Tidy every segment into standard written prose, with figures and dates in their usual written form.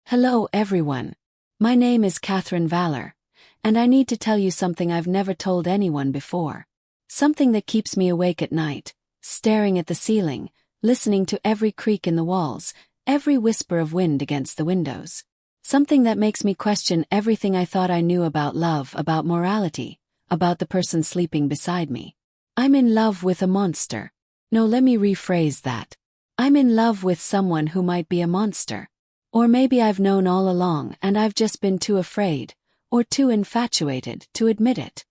Hello everyone. My name is Katherine Valor, and I need to tell you something I've never told anyone before. Something that keeps me awake at night, staring at the ceiling, listening to every creak in the walls, every whisper of wind against the windows. Something that makes me question everything I thought I knew about love, about morality, about the person sleeping beside me. I'm in love with a monster. No, let me rephrase that. I'm in love with someone who might be a monster. Or maybe I've known all along and I've just been too afraid, or too infatuated, to admit it.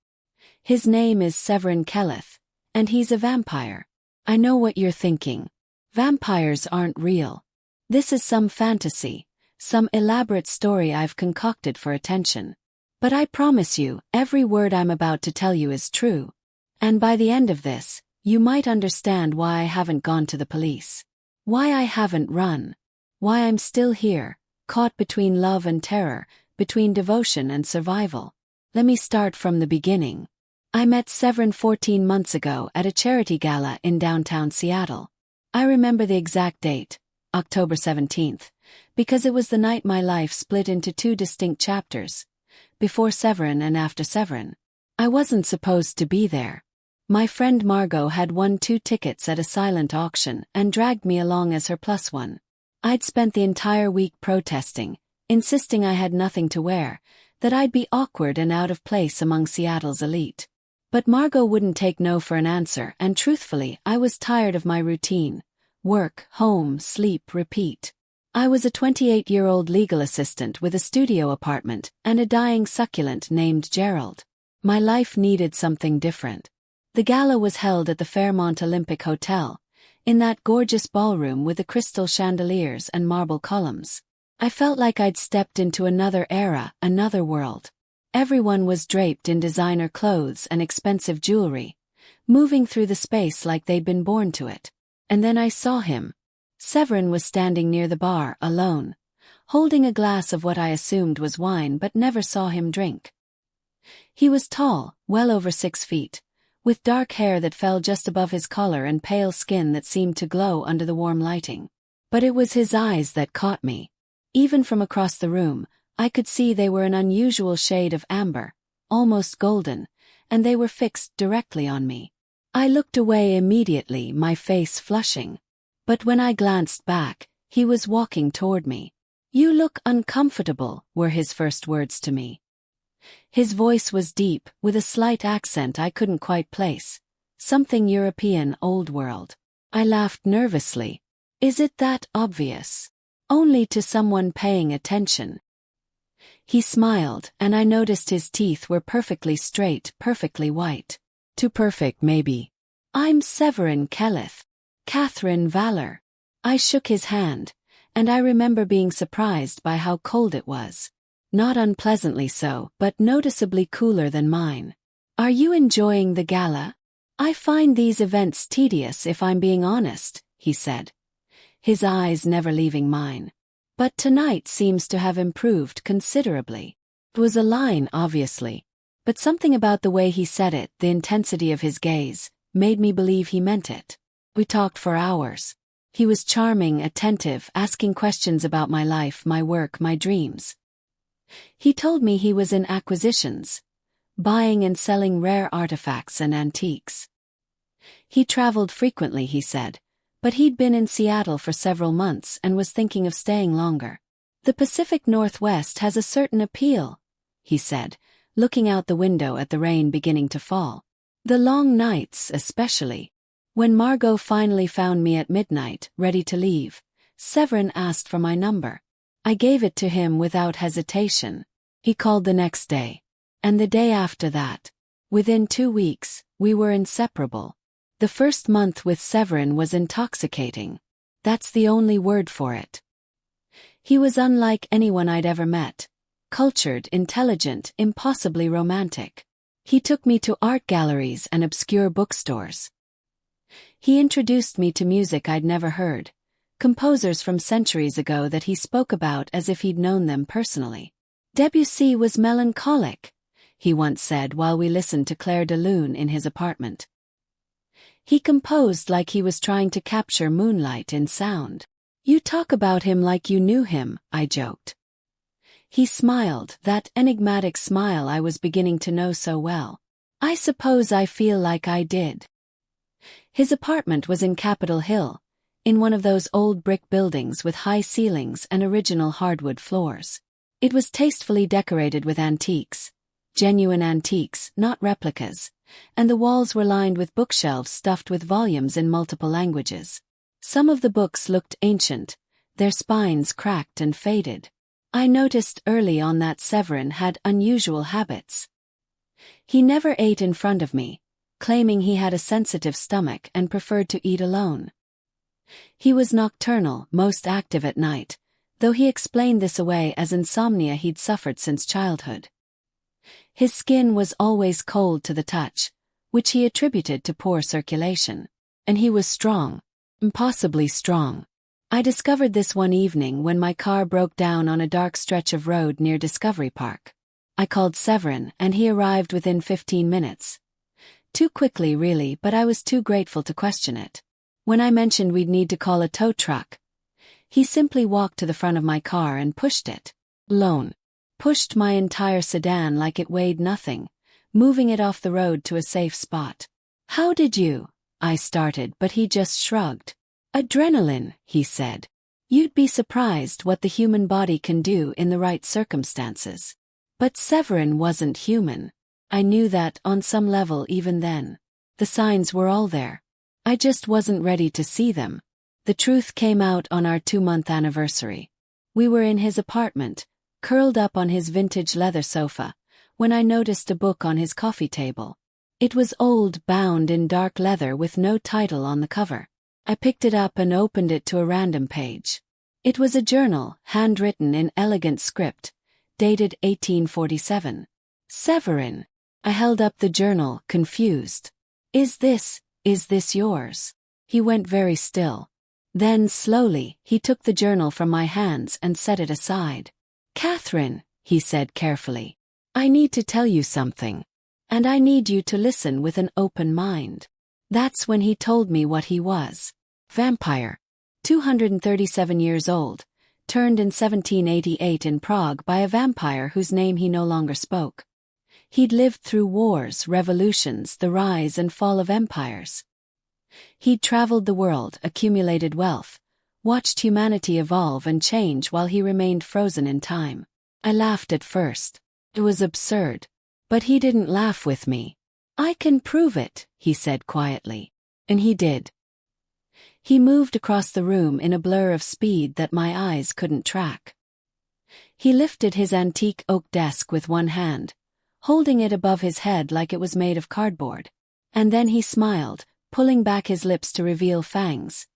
His name is Severin Kelith, and he's a vampire. I know what you're thinking. Vampires aren't real. This is some fantasy, some elaborate story I've concocted for attention. But I promise you, every word I'm about to tell you is true. And by the end of this, you might understand why I haven't gone to the police. Why I haven't run. Why I'm still here, caught between love and terror, between devotion and survival. Let me start from the beginning. I met Severin 14 months ago at a charity gala in downtown Seattle. I remember the exact date, October 17th, because it was the night my life split into two distinct chapters, before Severin and after Severin. I wasn't supposed to be there. My friend Margot had won 2 tickets at a silent auction and dragged me along as her plus one. I'd spent the entire week protesting, insisting I had nothing to wear, that I'd be awkward and out of place among Seattle's elite. But Margot wouldn't take no for an answer, and truthfully, I was tired of my routine. Work, home, sleep, repeat. I was a 28-year-old legal assistant with a studio apartment and a dying succulent named Gerald. My life needed something different. The gala was held at the Fairmont Olympic Hotel, in that gorgeous ballroom with the crystal chandeliers and marble columns. I felt like I'd stepped into another era, another world. Everyone was draped in designer clothes and expensive jewelry, moving through the space like they'd been born to it. And then I saw him. Severin was standing near the bar, alone, holding a glass of what I assumed was wine but never saw him drink. He was tall, well over 6 feet, with dark hair that fell just above his collar and pale skin that seemed to glow under the warm lighting. But it was his eyes that caught me. Even from across the room, I could see they were an unusual shade of amber, almost golden, and they were fixed directly on me. I looked away immediately, my face flushing. But when I glanced back, he was walking toward me. "You look uncomfortable," were his first words to me. His voice was deep, with a slight accent I couldn't quite place. Something European, old world. I laughed nervously. Is it that obvious? Only to someone paying attention. He smiled, and I noticed his teeth were perfectly straight, perfectly white. Too perfect, maybe. "I'm Severin Kelith. Katherine Valor." I shook his hand, and I remember being surprised by how cold it was. Not unpleasantly so, but noticeably cooler than mine. "Are you enjoying the gala?" "I find these events tedious if I'm being honest," he said, his eyes never leaving mine. "But tonight seems to have improved considerably." It was a line, obviously, but something about the way he said it, the intensity of his gaze, made me believe he meant it. We talked for hours. He was charming, attentive, asking questions about my life, my work, my dreams. He told me he was in acquisitions, buying and selling rare artifacts and antiques. He traveled frequently, he said, but he'd been in Seattle for several months and was thinking of staying longer. "The Pacific Northwest has a certain appeal," he said, looking out the window at the rain beginning to fall. "The long nights, especially." When Margot finally found me at midnight, ready to leave, Severin asked for my number. I gave it to him without hesitation. He called the next day. And the day after that. Within 2 weeks, we were inseparable. The first month with Severin was intoxicating. That's the only word for it. He was unlike anyone I'd ever met. Cultured, intelligent, impossibly romantic. He took me to art galleries and obscure bookstores. He introduced me to music I'd never heard. Composers from centuries ago that he spoke about as if he'd known them personally. "Debussy was melancholic," he once said while we listened to Clair de Lune in his apartment. He composed like he was trying to capture moonlight in sound. "You talk about him like you knew him," I joked. He smiled, that enigmatic smile I was beginning to know so well. I suppose I feel like I did. His apartment was in Capitol Hill, in one of those old brick buildings with high ceilings and original hardwood floors. It was tastefully decorated with antiques, genuine antiques, not replicas, and the walls were lined with bookshelves stuffed with volumes in multiple languages. Some of the books looked ancient, their spines cracked and faded. I noticed early on that Severin had unusual habits. He never ate in front of me, claiming he had a sensitive stomach and preferred to eat alone. He was nocturnal, most active at night, though he explained this away as insomnia he'd suffered since childhood. His skin was always cold to the touch, which he attributed to poor circulation. And he was strong, impossibly strong. I discovered this one evening when my car broke down on a dark stretch of road near Discovery Park. I called Severin and he arrived within 15 minutes. Too quickly really, but I was too grateful to question it. When I mentioned we'd need to call a tow truck, he simply walked to the front of my car and pushed it. Alone. Pushed my entire sedan like it weighed nothing, moving it off the road to a safe spot. How did you? I started, but he just shrugged. Adrenaline, he said. You'd be surprised what the human body can do in the right circumstances. But Severin wasn't human. I knew that on some level even then. The signs were all there. I just wasn't ready to see them. The truth came out on our 2-month anniversary. We were in his apartment, curled up on his vintage leather sofa, when I noticed a book on his coffee table. It was old, bound in dark leather with no title on the cover. I picked it up and opened it to a random page. It was a journal, handwritten in elegant script, dated 1847. Severin. I held up the journal, confused. Is this yours? He went very still. Then, slowly, he took the journal from my hands and set it aside. Katherine, he said carefully, I need to tell you something. And I need you to listen with an open mind. That's when he told me what he was. Vampire. 237 years old, turned in 1788 in Prague by a vampire whose name he no longer spoke. He'd lived through wars, revolutions, the rise and fall of empires. He'd traveled the world, accumulated wealth, watched humanity evolve and change while he remained frozen in time. I laughed at first. It was absurd. But he didn't laugh with me. I can prove it, he said quietly. And he did. He moved across the room in a blur of speed that my eyes couldn't track. He lifted his antique oak desk with one hand, holding it above his head like it was made of cardboard. And then he smiled, pulling back his lips to reveal fangs,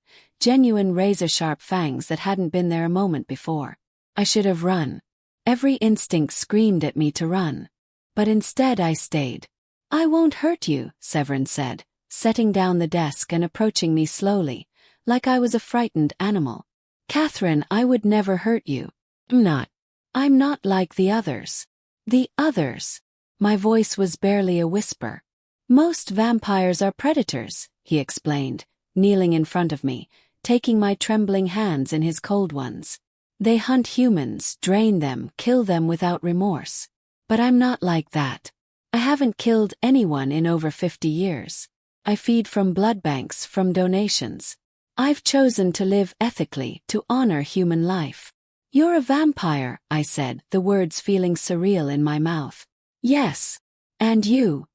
genuine razor-sharp fangs that hadn't been there a moment before. I should have run. Every instinct screamed at me to run. But instead I stayed. I won't hurt you, Severin said, setting down the desk and approaching me slowly, like I was a frightened animal. Katherine, I would never hurt you. I'm not like the others. The others. My voice was barely a whisper. Most vampires are predators, he explained, kneeling in front of me, taking my trembling hands in his cold ones. They hunt humans, drain them, kill them without remorse. But I'm not like that. I haven't killed anyone in over 50 years. I feed from blood banks, from donations. I've chosen to live ethically, to honor human life. You're a vampire, I said, the words feeling surreal in my mouth. Yes. And you?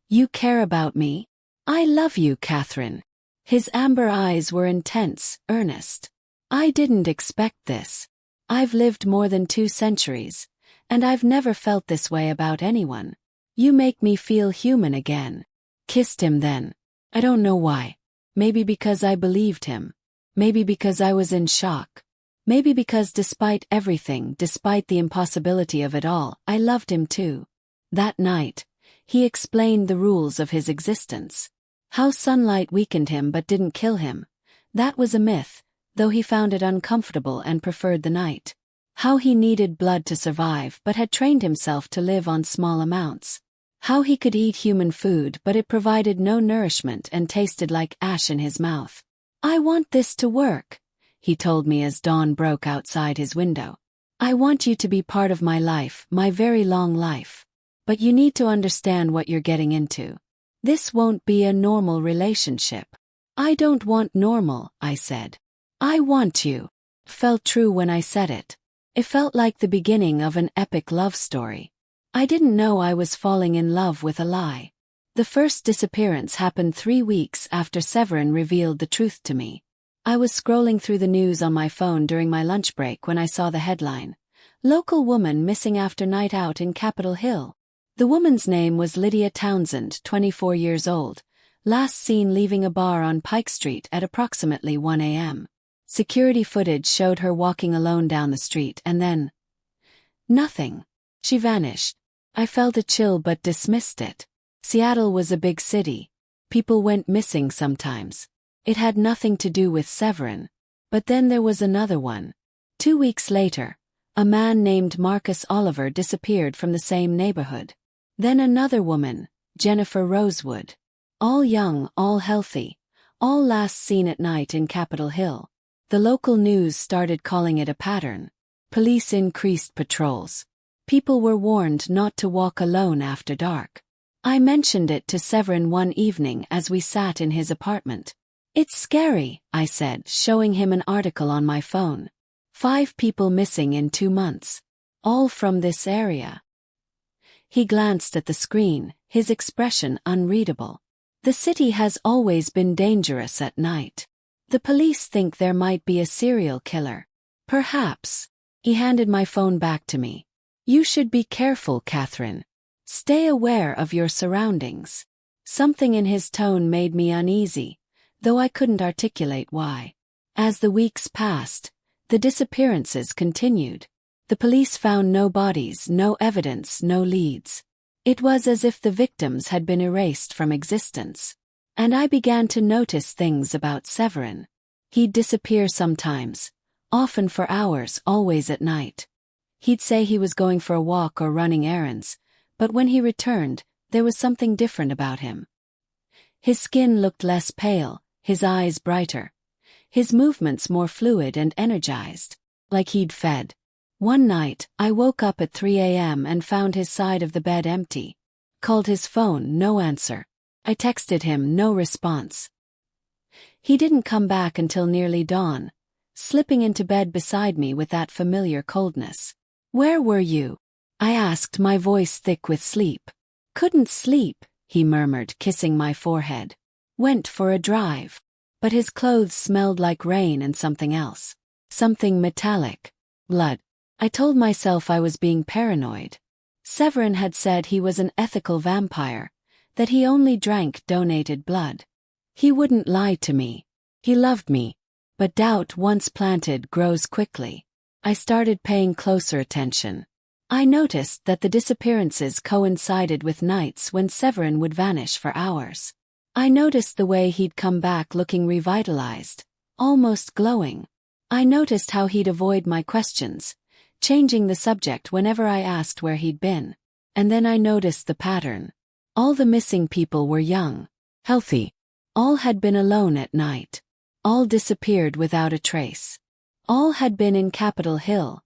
You care about me? I love you, Katherine. His amber eyes were intense, earnest. I didn't expect this. I've lived more than 2 centuries. And I've never felt this way about anyone. You make me feel human again. Kissed him then. I don't know why. Maybe because I believed him. Maybe because I was in shock. Maybe because despite everything, despite the impossibility of it all, I loved him too. That night, he explained the rules of his existence. How sunlight weakened him but didn't kill him. That was a myth, though he found it uncomfortable and preferred the night. How he needed blood to survive but had trained himself to live on small amounts. How he could eat human food but it provided no nourishment and tasted like ash in his mouth. I want this to work, he told me as dawn broke outside his window. I want you to be part of my life, my very long life. But you need to understand what you're getting into. This won't be a normal relationship. I don't want normal, I said. I want you. Felt true when I said it. It felt like the beginning of an epic love story. I didn't know I was falling in love with a lie. The first disappearance happened 3 weeks after Severin revealed the truth to me. I was scrolling through the news on my phone during my lunch break when I saw the headline, "Local woman missing after night out in Capitol Hill." The woman's name was Lydia Townsend, 24 years old, last seen leaving a bar on Pike Street at approximately 1 a.m. Security footage showed her walking alone down the street and then nothing. She vanished. I felt a chill but dismissed it. Seattle was a big city. People went missing sometimes. It had nothing to do with Severin. But then there was another one. 2 weeks later, a man named Marcus Oliver disappeared from the same neighborhood. Then another woman, Jennifer Rosewood. All young, all healthy, all last seen at night in Capitol Hill. The local news started calling it a pattern. Police increased patrols. People were warned not to walk alone after dark. I mentioned it to Severin one evening as we sat in his apartment. "It's scary," I said, showing him an article on my phone. 5 people missing in 2 months. All from this area. He glanced at the screen, his expression unreadable. "The city has always been dangerous at night. The police think there might be a serial killer. Perhaps." He handed my phone back to me. "You should be careful, Katherine. Stay aware of your surroundings." Something in his tone made me uneasy, though I couldn't articulate why. As the weeks passed, the disappearances continued. The police found no bodies, no evidence, no leads. It was as if the victims had been erased from existence. And I began to notice things about Severin. He'd disappear sometimes, often for hours, always at night. He'd say he was going for a walk or running errands, but when he returned, there was something different about him. His skin looked less pale, his eyes brighter. His movements more fluid and energized, like he'd fed. One night, I woke up at 3 a.m. and found his side of the bed empty. Called his phone, no answer. I texted him, no response. He didn't come back until nearly dawn, slipping into bed beside me with that familiar coldness. "Where were you?" I asked, my voice thick with sleep. "Couldn't sleep," he murmured, kissing my forehead. "Went for a drive." But his clothes smelled like rain and something else. Something metallic. Blood. I told myself I was being paranoid. Severin had said he was an ethical vampire, that he only drank donated blood. He wouldn't lie to me. He loved me. But doubt once planted grows quickly. I started paying closer attention. I noticed that the disappearances coincided with nights when Severin would vanish for hours. I noticed the way he'd come back looking revitalized, almost glowing. I noticed how he'd avoid my questions, changing the subject whenever I asked where he'd been. And then I noticed the pattern. All the missing people were young, healthy. All had been alone at night. All disappeared without a trace. All had been in Capitol Hill,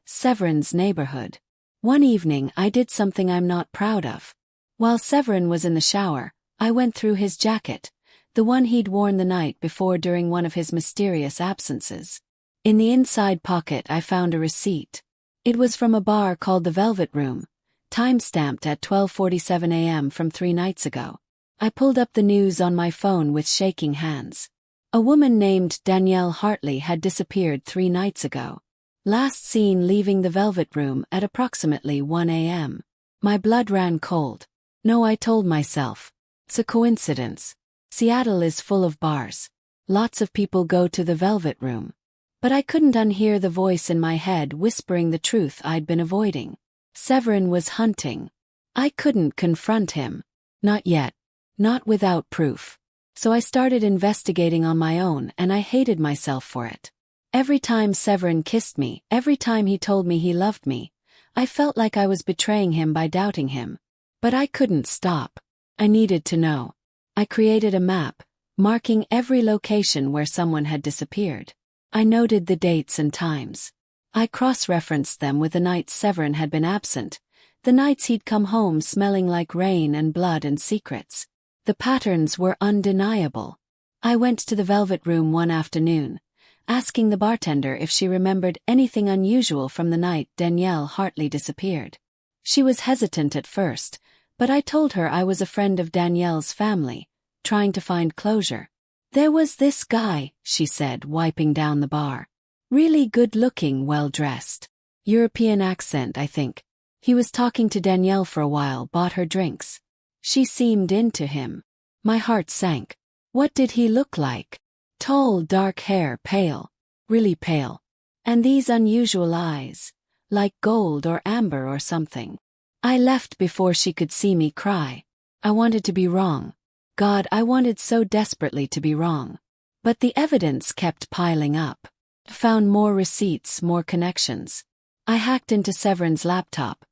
Severin's neighborhood. One evening I did something I'm not proud of. While Severin was in the shower, I went through his jacket, the one he'd worn the night before during one of his mysterious absences. In the inside pocket I found a receipt. It was from a bar called the Velvet Room, time-stamped at 12:47 a.m. from 3 nights ago. I pulled up the news on my phone with shaking hands. A woman named Danielle Hartley had disappeared 3 nights ago. Last seen leaving the Velvet Room at approximately 1 a.m. My blood ran cold. No, I told myself. It's a coincidence. Seattle is full of bars. Lots of people go to the Velvet Room. But I couldn't unhear the voice in my head whispering the truth I'd been avoiding. Severin was hunting. I couldn't confront him. Not yet. Not without proof. So I started investigating on my own, and I hated myself for it. Every time Severin kissed me, every time he told me he loved me, I felt like I was betraying him by doubting him. But I couldn't stop. I needed to know. I created a map, marking every location where someone had disappeared. I noted the dates and times. I cross-referenced them with the nights Severin had been absent, the nights he'd come home smelling like rain and blood and secrets. The patterns were undeniable. I went to the Velvet Room one afternoon, asking the bartender if she remembered anything unusual from the night Danielle Hartley disappeared. She was hesitant at first, but I told her I was a friend of Danielle's family, trying to find closure. "There was this guy," she said, wiping down the bar. "Really good-looking, well-dressed. European accent, I think. He was talking to Danielle for a while, bought her drinks. She seemed into him." My heart sank. What did he look like? Tall, dark hair, pale. Really pale. And these unusual eyes. Like gold or amber or something. I left before she could see me cry. I wanted to be wrong. God, I wanted so desperately to be wrong. But the evidence kept piling up. Found more receipts, more connections. I hacked into Severin's laptop.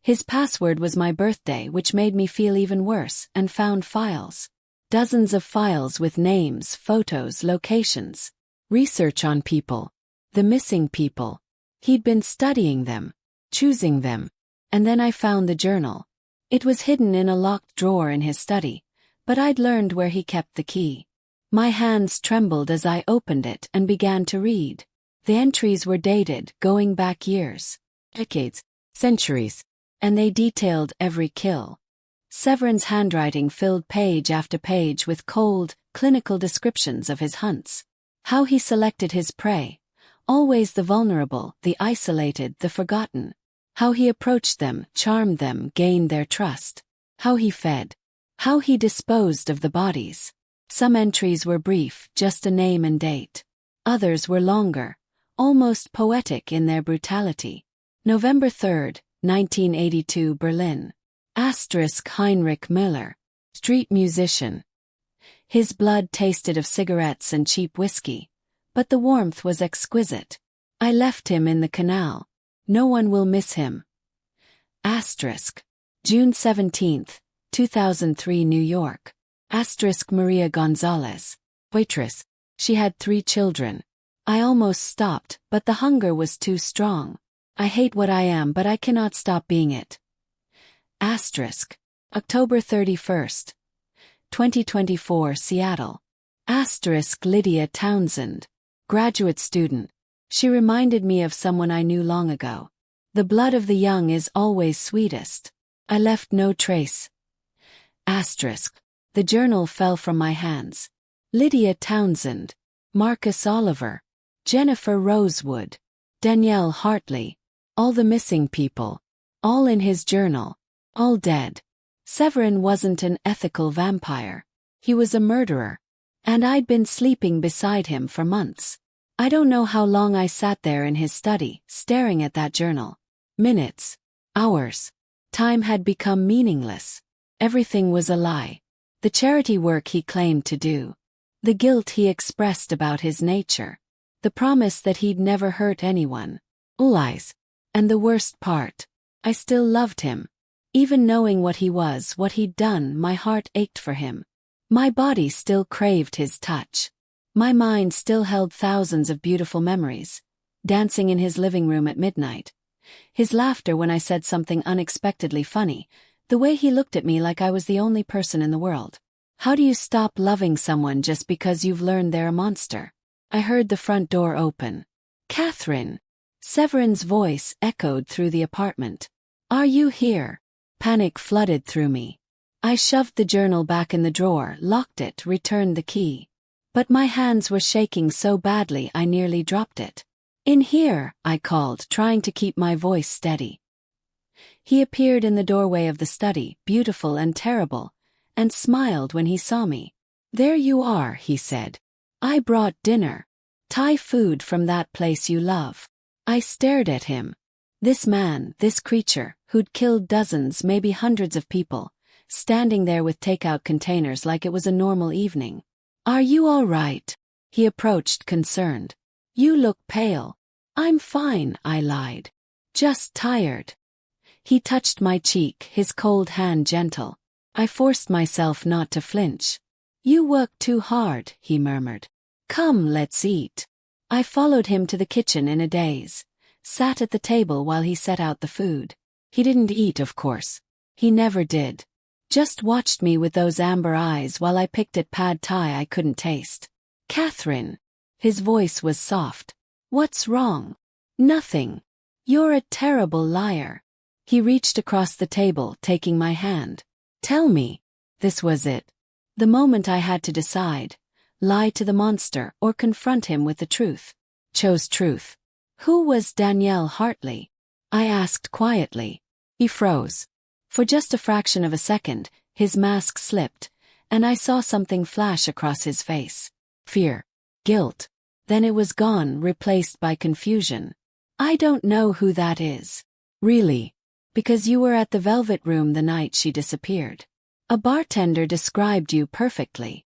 His password was my birthday, which made me feel even worse, and found files. Dozens of files with names, photos, locations. Research on people. The missing people. He'd been studying them. Choosing them. And then I found the journal. It was hidden in a locked drawer in his study, but I'd learned where he kept the key. My hands trembled as I opened it and began to read. The entries were dated, going back years. Decades. Centuries. And they detailed every kill. Severin's handwriting filled page after page with cold, clinical descriptions of his hunts. How he selected his prey. Always the vulnerable, the isolated, the forgotten. How he approached them, charmed them, gained their trust. How he fed. How he disposed of the bodies. Some entries were brief, just a name and date. Others were longer, almost poetic in their brutality. November 3rd, 1982, Berlin. Heinrich Miller. Street musician. His blood tasted of cigarettes and cheap whiskey, but the warmth was exquisite. I left him in the canal. No one will miss him. June 17, 2003, New York. Maria Gonzalez. Waitress. She had 3 children. I almost stopped, but the hunger was too strong. I hate what I am, but I cannot stop being it. October 31st, 2024, Seattle. Lydia Townsend. Graduate student. She reminded me of someone I knew long ago. The blood of the young is always sweetest. I left no trace. The journal fell from my hands. Lydia Townsend. Marcus Oliver. Jennifer Rosewood. Danielle Hartley. All the missing people. All in his journal. All dead. Severin wasn't an ethical vampire. He was a murderer. And I'd been sleeping beside him for months. I don't know how long I sat there in his study, staring at that journal. Minutes. Hours. Time had become meaningless. Everything was a lie. The charity work he claimed to do. The guilt he expressed about his nature. The promise that he'd never hurt anyone. Lies. And the worst part. I still loved him. Even knowing what he was, what he'd done, my heart ached for him. My body still craved his touch. My mind still held thousands of beautiful memories. Dancing in his living room at midnight. His laughter when I said something unexpectedly funny. The way he looked at me like I was the only person in the world. How do you stop loving someone just because you've learned they're a monster? I heard the front door open. "Katherine." Severin's voice echoed through the apartment. "Are you here?" Panic flooded through me. I shoved the journal back in the drawer, locked it, returned the key. But my hands were shaking so badly I nearly dropped it. "In here," I called, trying to keep my voice steady. He appeared in the doorway of the study, beautiful and terrible, and smiled when he saw me. "There you are," he said. "I brought dinner. Thai food from that place you love." I stared at him. This man, this creature, who'd killed dozens, maybe hundreds of people, standing there with takeout containers like it was a normal evening. "Are you all right?" He approached, concerned. "You look pale." "I'm fine," I lied. "Just tired." He touched my cheek, his cold hand gentle. I forced myself not to flinch. "You work too hard," he murmured. "Come, let's eat." I followed him to the kitchen in a daze. sat at the table while he set out the food. He didn't eat, of course. He never did. Just watched me with those amber eyes while I picked at pad thai I couldn't taste. Katherine. His voice was soft. What's wrong? Nothing. You're a terrible liar. He reached across the table, taking my hand. Tell me. This was it. The moment I had to decide. Lie to the monster or confront him with the truth. Chose truth. Who was Danielle Hartley? I asked quietly. He froze. For just a fraction of a second, his mask slipped, and I saw something flash across his face. Fear. Guilt. Then it was gone, replaced by confusion. I don't know who that is. Really? Because you were at the Velvet Room the night she disappeared. A bartender described you perfectly.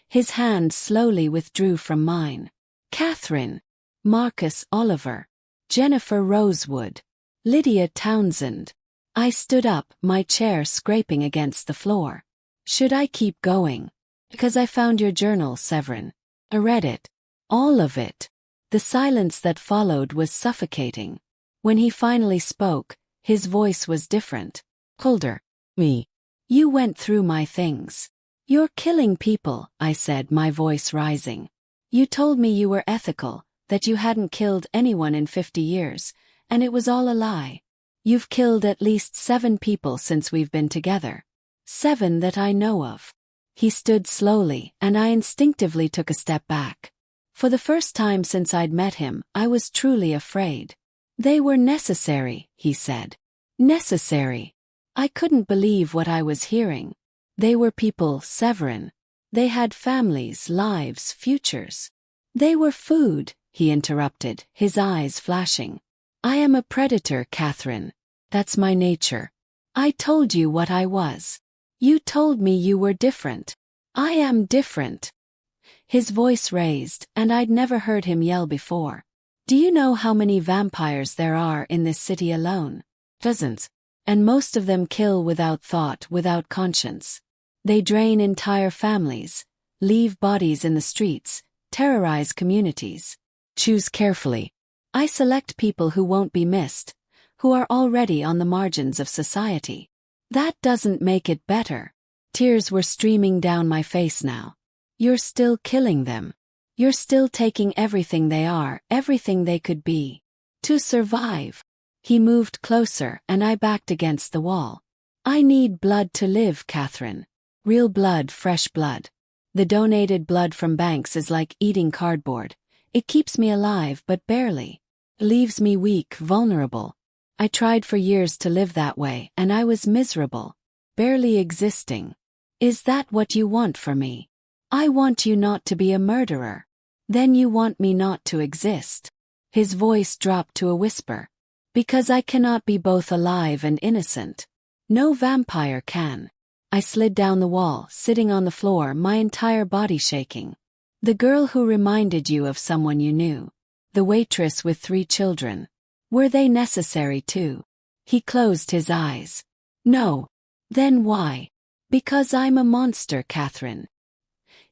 His hand slowly withdrew from mine. Katherine. Marcus Oliver. Jennifer Rosewood. Lydia Townsend. I stood up, my chair scraping against the floor. Should I keep going? Because I found your journal, Severin. I read it. All of it. The silence that followed was suffocating. When he finally spoke, his voice was different. Colder. Me. You went through my things. You're killing people, I said, my voice rising. You told me you were ethical, that you hadn't killed anyone in 50 years, and it was all a lie. You've killed at least 7 people since we've been together. 7 that I know of. He stood slowly, and I instinctively took a step back. For the first time since I'd met him, I was truly afraid. They were necessary, he said. Necessary. I couldn't believe what I was hearing. They were people, Severin. They had families, lives, futures. They were food, he interrupted, his eyes flashing. I am a predator, Katherine. That's my nature. I told you what I was. You told me you were different. I am different. His voice raised, and I'd never heard him yell before. Do you know how many vampires there are in this city alone? Dozens. And most of them kill without thought, without conscience. They drain entire families, leave bodies in the streets, terrorize communities. Choose carefully. I select people who won't be missed, who are already on the margins of society. That doesn't make it better. Tears were streaming down my face now. You're still killing them. You're still taking everything they are, everything they could be. To survive. He moved closer, and I backed against the wall. I need blood to live, Katherine. Real blood, fresh blood. The donated blood from banks is like eating cardboard. It keeps me alive, but barely. Leaves me weak, vulnerable. I tried for years to live that way, and I was miserable. Barely existing. Is that what you want for me? I want you not to be a murderer. Then you want me not to exist. His voice dropped to a whisper. Because I cannot be both alive and innocent. No vampire can. I slid down the wall, sitting on the floor, my entire body shaking. The girl who reminded you of someone you knew. The waitress with 3 children. Were they necessary too? He closed his eyes. No. Then why? Because I'm a monster, Katherine.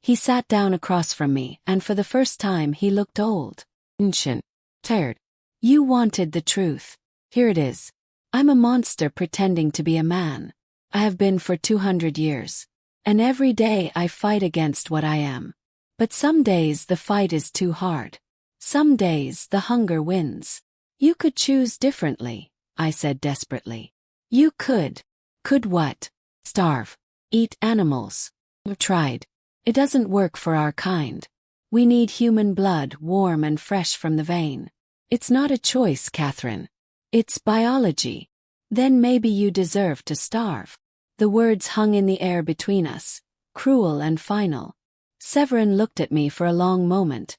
He sat down across from me, and for the first time he looked old. Ancient. Tired. You wanted the truth. Here it is. I'm a monster pretending to be a man. I have been for 200 years. And every day I fight against what I am. But some days the fight is too hard. Some days the hunger wins. You could choose differently, I said desperately. You could. Could what? Starve. Eat animals. I've tried. It doesn't work for our kind. We need human blood, warm and fresh from the vein. It's not a choice, Katherine. It's biology. Then maybe you deserve to starve. The words hung in the air between us, cruel and final. Severin looked at me for a long moment.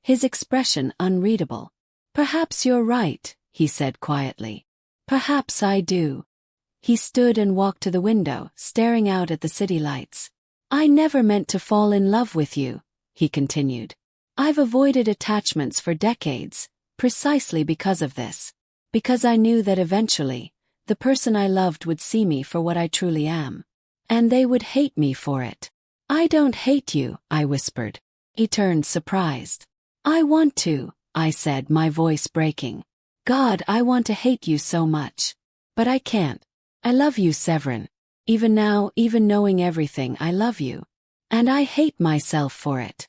His expression unreadable. Perhaps you're right, he said quietly. Perhaps I do. He stood and walked to the window, staring out at the city lights. I never meant to fall in love with you, he continued. I've avoided attachments for decades, precisely because of this. Because I knew that eventually, the person I loved would see me for what I truly am. And they would hate me for it. I don't hate you, I whispered. He turned surprised. I want to, I said, my voice breaking. God, I want to hate you so much. But I can't. I love you, Severin. Even now, even knowing everything, I love you. And I hate myself for it.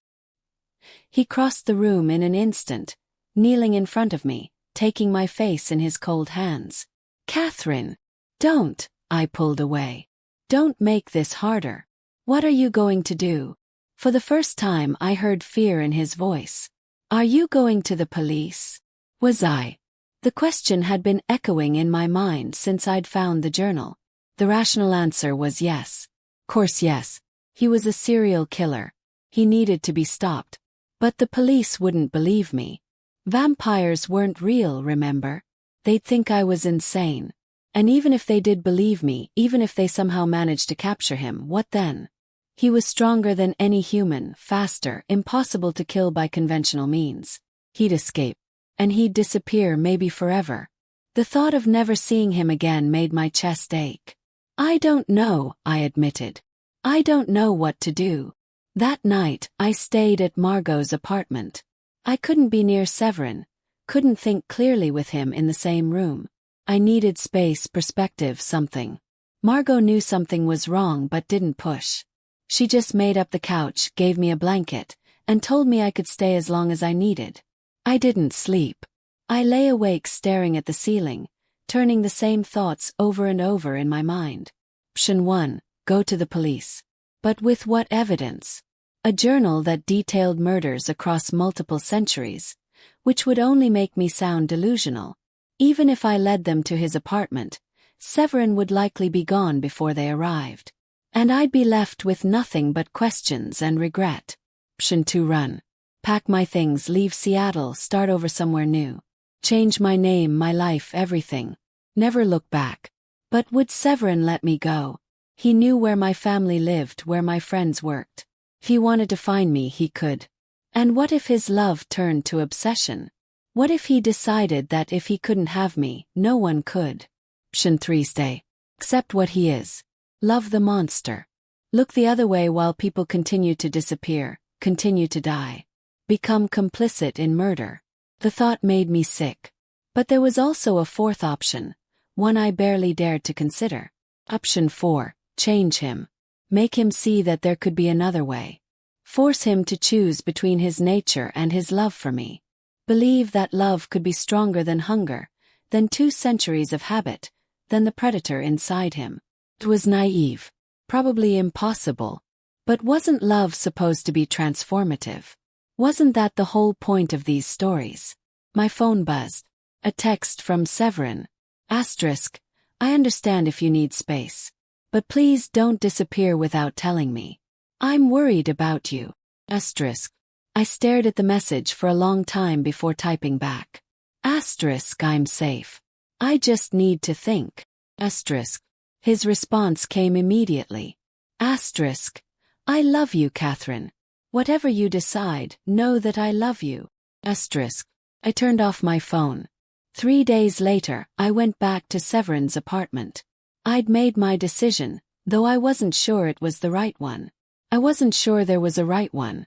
He crossed the room in an instant, kneeling in front of me, taking my face in his cold hands. Katherine, don't, I pulled away. Don't make this harder. What are you going to do? For the first time I heard fear in his voice. Are you going to the police? Was I? The question had been echoing in my mind since I'd found the journal. The rational answer was yes. Course yes. He was a serial killer. He needed to be stopped. But the police wouldn't believe me. Vampires weren't real, remember? They'd think I was insane. And even if they did believe me, even if they somehow managed to capture him, what then? He was stronger than any human, faster, impossible to kill by conventional means. He'd escape. And he'd disappear, maybe forever. The thought of never seeing him again made my chest ache. I don't know, I admitted. I don't know what to do. That night, I stayed at Margot's apartment. I couldn't be near Severin, couldn't think clearly with him in the same room. I needed space, perspective, something. Margot knew something was wrong but didn't push. She just made up the couch, gave me a blanket, and told me I could stay as long as I needed. I didn't sleep. I lay awake staring at the ceiling, turning the same thoughts over and over in my mind. Option 1, go to the police. But with what evidence? A journal that detailed murders across multiple centuries, which would only make me sound delusional. Even if I led them to his apartment, Severin would likely be gone before they arrived. And I'd be left with nothing but questions and regret. Option 2, run. Pack my things, leave Seattle, start over somewhere new. Change my name, my life, everything. Never look back. But would Severin let me go? He knew where my family lived, where my friends worked. If he wanted to find me, he could. And what if his love turned to obsession? What if he decided that if he couldn't have me, no one could? Option 3, stay. Accept what he is. Love the monster. Look the other way while people continue to disappear, continue to die. Become complicit in murder. The thought made me sick. But there was also a fourth option, one I barely dared to consider. Option 4, change him. Make him see that there could be another way. Force him to choose between his nature and his love for me. Believe that love could be stronger than hunger, than 2 centuries of habit, than the predator inside him. It was naive, probably impossible. But wasn't love supposed to be transformative? Wasn't that the whole point of these stories? My phone buzzed. A text from Severin. Asterisk, I understand if you need space. But please don't disappear without telling me. I'm worried about you. Asterisk. I stared at the message for a long time before typing back. Asterisk, I'm safe. I just need to think. Asterisk. His response came immediately. Asterisk. I love you, Katherine. Whatever you decide, know that I love you. Asterisk. I turned off my phone. 3 days later, I went back to Severin's apartment. I'd made my decision, though I wasn't sure it was the right one. I wasn't sure there was a right one.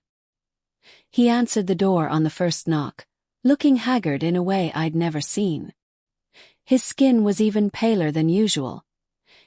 He answered the door on the first knock, looking haggard in a way I'd never seen. His skin was even paler than usual.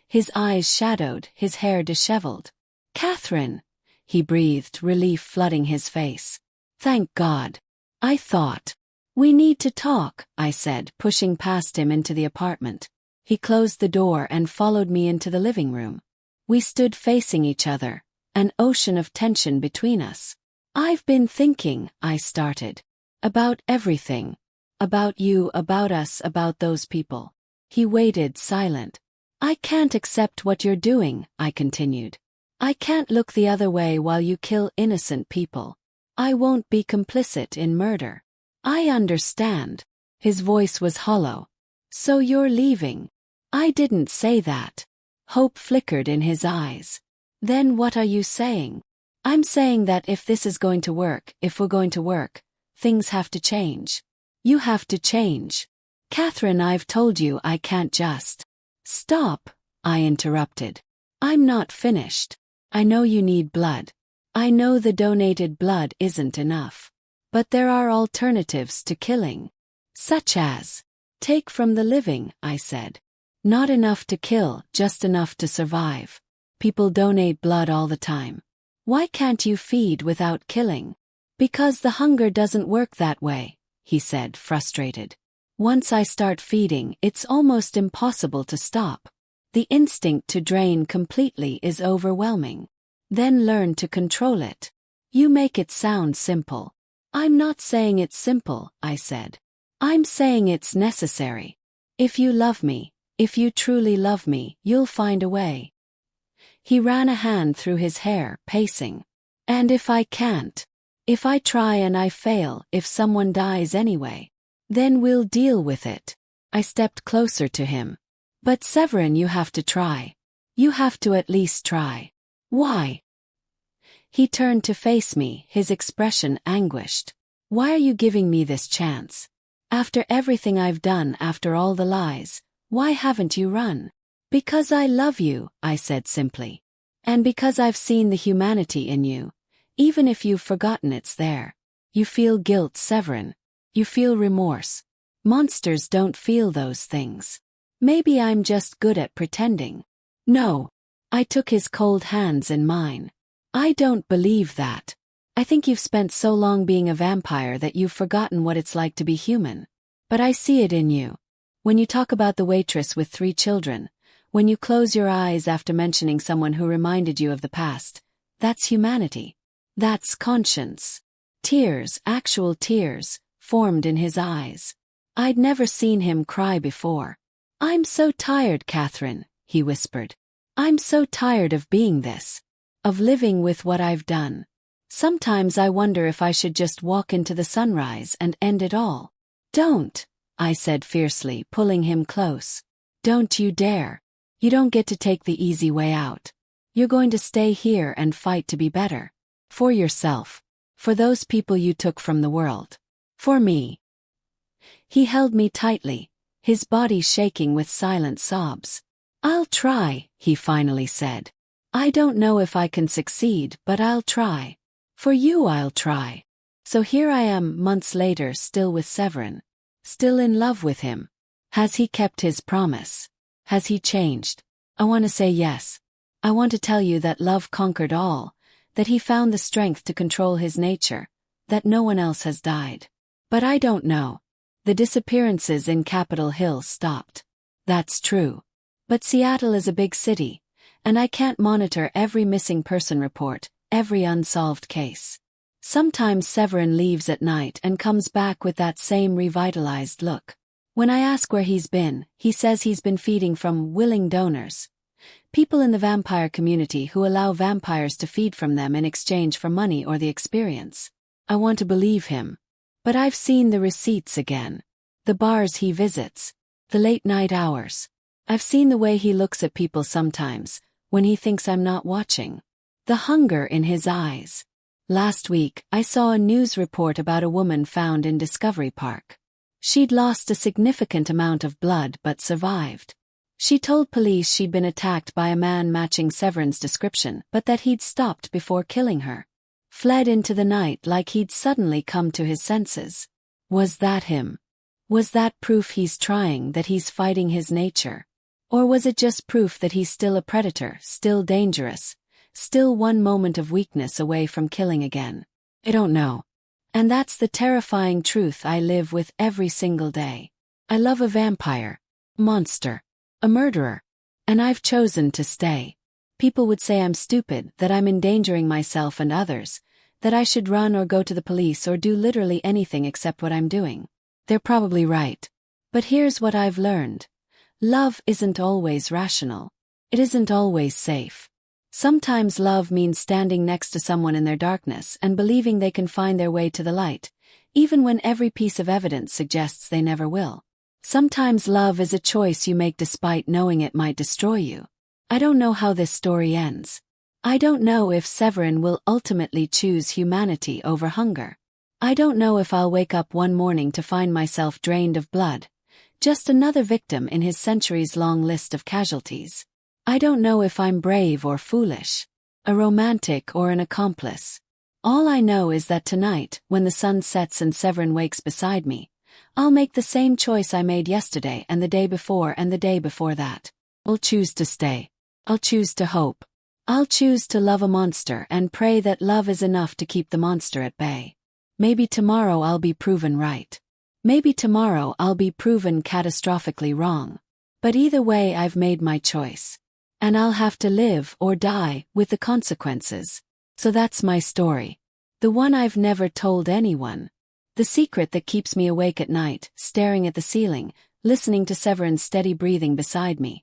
His eyes shadowed, his hair disheveled. Katherine, he breathed, relief flooding his face. Thank God. I thought. We need to talk, I said, pushing past him into the apartment. He closed the door and followed me into the living room. We stood facing each other, an ocean of tension between us. I've been thinking, I started. About everything. About you, about us, about those people. He waited, silent. I can't accept what you're doing, I continued. I can't look the other way while you kill innocent people. I won't be complicit in murder. I understand. His voice was hollow. So you're leaving? I didn't say that. Hope flickered in his eyes. Then what are you saying? I'm saying that if this is going to work, if we're going to work, things have to change. You have to change. Katherine, I've told you I can't just. Stop, I interrupted. I'm not finished. I know you need blood. I know the donated blood isn't enough. But there are alternatives to killing. Such as. Take from the living, I said. Not enough to kill, just enough to survive. People donate blood all the time. Why can't you feed without killing? Because the hunger doesn't work that way, he said, frustrated. Once I start feeding, it's almost impossible to stop. The instinct to drain completely is overwhelming. Then learn to control it. You make it sound simple. I'm not saying it's simple, I said. I'm saying it's necessary. If you love me, if you truly love me, you'll find a way. He ran a hand through his hair, pacing. And if I can't? If I try and I fail, if someone dies anyway? Then we'll deal with it. I stepped closer to him. But Severin, you have to try. You have to at least try. Why? He turned to face me, his expression anguished. Why are you giving me this chance? After everything I've done, after all the lies, why haven't you run? Because I love you, I said simply. And because I've seen the humanity in you. Even if you've forgotten it's there. You feel guilt, Severin. You feel remorse. Monsters don't feel those things. Maybe I'm just good at pretending. No. I took his cold hands in mine. I don't believe that. I think you've spent so long being a vampire that you've forgotten what it's like to be human. But I see it in you. When you talk about the waitress with 3 children, when you close your eyes after mentioning someone who reminded you of the past, that's humanity. That's conscience. Tears, actual tears, formed in his eyes. I'd never seen him cry before. I'm so tired, Katherine, he whispered. I'm so tired of being this. Of living with what I've done. Sometimes I wonder if I should just walk into the sunrise and end it all. Don't, I said fiercely, pulling him close. Don't you dare. You don't get to take the easy way out. You're going to stay here and fight to be better. For yourself. For those people you took from the world. For me. He held me tightly, his body shaking with silent sobs. I'll try, he finally said. I don't know if I can succeed, but I'll try. For you I'll try. So here I am, months later, still with Severin. Still in love with him. Has he kept his promise? Has he changed? I want to say yes. I want to tell you that love conquered all, that he found the strength to control his nature, that no one else has died. But I don't know. The disappearances in Capitol Hill stopped. That's true. But Seattle is a big city, and I can't monitor every missing person report, every unsolved case. Sometimes Severin leaves at night and comes back with that same revitalized look. When I ask where he's been, he says he's been feeding from willing donors. People in the vampire community who allow vampires to feed from them in exchange for money or the experience. I want to believe him. But I've seen the receipts again. The bars he visits. The late-night hours. I've seen the way he looks at people sometimes, when he thinks I'm not watching. The hunger in his eyes. Last week, I saw a news report about a woman found in Discovery Park. She'd lost a significant amount of blood but survived. She told police she'd been attacked by a man matching Severin's description, but that he'd stopped before killing her. Fled into the night like he'd suddenly come to his senses. Was that him? Was that proof he's trying, that he's fighting his nature? Or was it just proof that he's still a predator, still dangerous, still one moment of weakness away from killing again? I don't know. And that's the terrifying truth I live with every single day. I love a vampire, monster, a murderer. And I've chosen to stay. People would say I'm stupid, that I'm endangering myself and others, that I should run or go to the police or do literally anything except what I'm doing. They're probably right. But here's what I've learned. Love isn't always rational. It isn't always safe. Sometimes love means standing next to someone in their darkness and believing they can find their way to the light, even when every piece of evidence suggests they never will. Sometimes love is a choice you make despite knowing it might destroy you. I don't know how this story ends. I don't know if Severin will ultimately choose humanity over hunger. I don't know if I'll wake up one morning to find myself drained of blood, just another victim in his centuries-long list of casualties. I don't know if I'm brave or foolish, a romantic or an accomplice. All I know is that tonight, when the sun sets and Severin wakes beside me, I'll make the same choice I made yesterday and the day before and the day before that. I'll choose to stay. I'll choose to hope. I'll choose to love a monster and pray that love is enough to keep the monster at bay. Maybe tomorrow I'll be proven right. Maybe tomorrow I'll be proven catastrophically wrong. But either way, I've made my choice. And I'll have to live or die with the consequences. So that's my story. The one I've never told anyone. The secret that keeps me awake at night, staring at the ceiling, listening to Severin's steady breathing beside me.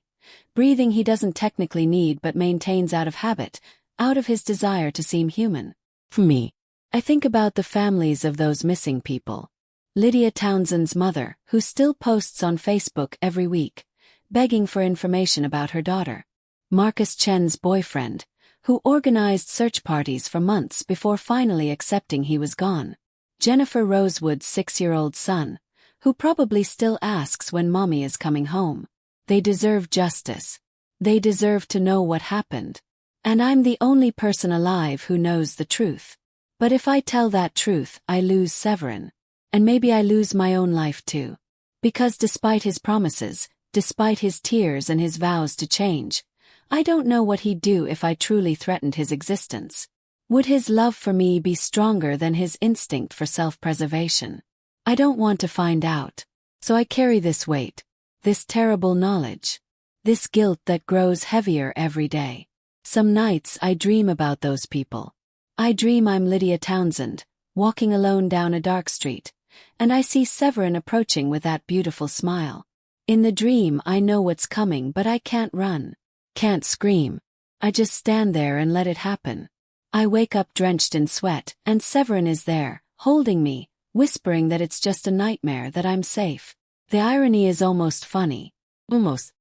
Breathing he doesn't technically need but maintains out of habit, out of his desire to seem human. For me, I think about the families of those missing people. Lydia Townsend's mother, who still posts on Facebook every week, begging for information about her daughter. Marcus Chen's boyfriend, who organized search parties for months before finally accepting he was gone. Jennifer Rosewood's 6-year-old son, who probably still asks when mommy is coming home. They deserve justice. They deserve to know what happened. And I'm the only person alive who knows the truth. But if I tell that truth, I lose Severin. And maybe I lose my own life too. Because despite his promises, despite his tears and his vows to change, I don't know what he'd do if I truly threatened his existence. Would his love for me be stronger than his instinct for self-preservation? I don't want to find out. So I carry this weight, this terrible knowledge, this guilt that grows heavier every day. Some nights I dream about those people. I dream I'm Lydia Townsend, walking alone down a dark street, and I see Severin approaching with that beautiful smile. In the dream I know what's coming, but I can't run, can't scream. I just stand there and let it happen. I wake up drenched in sweat, and Severin is there, holding me, whispering that it's just a nightmare, that I'm safe. The irony is almost funny. Almost.